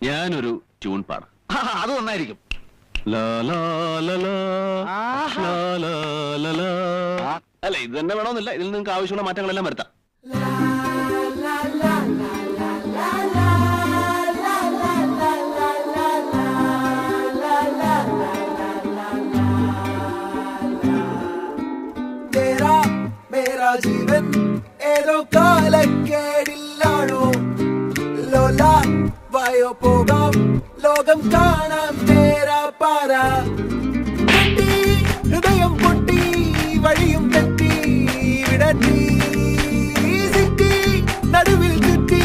ഞാനൊരു ട്യൂൺ പാടാം. അത് നന്നായിരിക്കും. അല്ല, ഇത് തന്നെ വേണമെന്നില്ല. ഇതിൽ നിങ്ങൾക്ക് ആവശ്യമുള്ള മാറ്റങ്ങളെല്ലാം വരുത്താം. ജീവൻ ഏതോ കാലക്കേടില്ലാണോ ലോല വായോ പോകാം ലോകം കാണാം തേരാ പാറ ഹൃദയം പൊട്ടി വഴിയും തെറ്റി വിടറ്റി സിറ്റി നടുവിൽ ചുറ്റി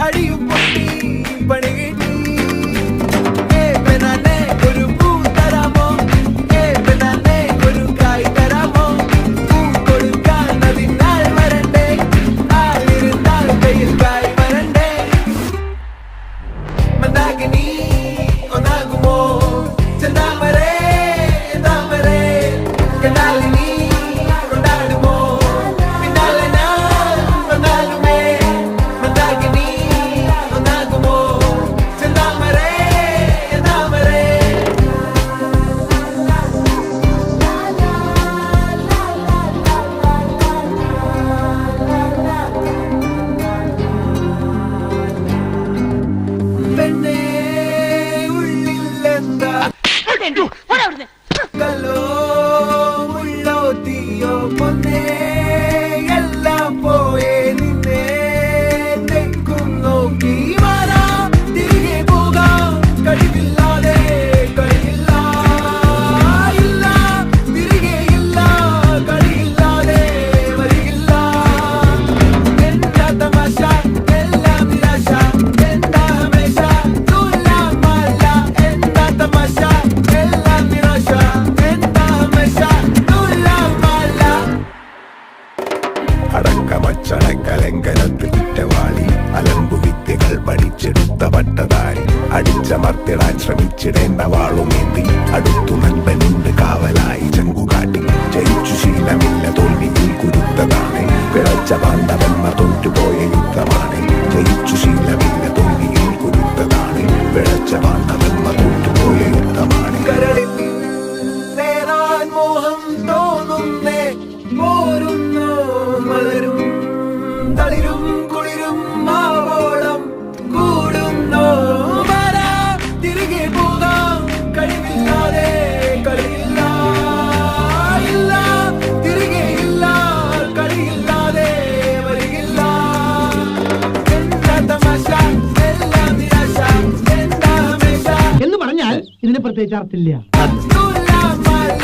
അടിയും പൊട്ടി പണി കിട്ടി ഒരു പൂ തരാമോ ഒരു കായ് തരാമോ കല്ലോ ഉള്ളോ തീയോ പൊന്നേ എല്ലാം പോയേ നിന്നെ തെക്കും നോക്കി മാറാ തിരികെ പോകാം കഴിവില്ലാതെ കഴിയില്ല ഇല്ല തിരികെ ഇല്ല കളിയില്ലാതെ വരികില്ല എന്താ തമാശ എല്ലാം നിരാശ എന്താ ഹമേശ തുലാമല്ല എന്താ തമാശ എല്ലാം നിരാശ എന്താ ഹമേശ തുലാമല്ല അടക്കമച്ചടക്കലങ്കനത്ത് കുറ്റവാളി അലമ്പു വിദ്യകൾ പഠിച്ചെടുത്ത പട്ടതാരി അടിച്ചമർത്തിടാൻ ശ്രമിച്ചിടേണ്ട വാളുമേന്തി അടുത്തു നൻപനുണ്ട് കാവലായി ചങ്കുകാട്ടി ജയിച്ചു ശീലമില്ല തോൽവിയിൽ കുരുത്തതാണ് പിഴച്ച പാണ്ഡവന്മാർ തോറ്റുപോയ യുദ്ധമാണ് ജയിച്ചു ശീലമില്ല തോൽവിയിൽ കുരുത്തതാണ് പിഴച്ച പാണ്ഡവന്മാർ തോറ്റുപോയ യുദ്ധമാണ് കരളിൽ നേരാൻ മോഹം തോന്നുന്നേ പോരുന്നു മലരും തളിരും കുളിരും മാവോളം കൂടുന്നു വരാ തിരികെ പോകാം കഴിവില്ലാതെ കളിയില്ല ഇല്ല തിരികെ ഇല്ല കളിയില്ലാതെ വരികില്ല എന്താ തമാശ എല്ലാം നിരാശ എന്താ ഹമേശ എന്ന് പറഞ്ഞാൽ ഇതിന് പ്രത്യേകിച്ച് അർത്ഥമില്ല. തുലാമല്ല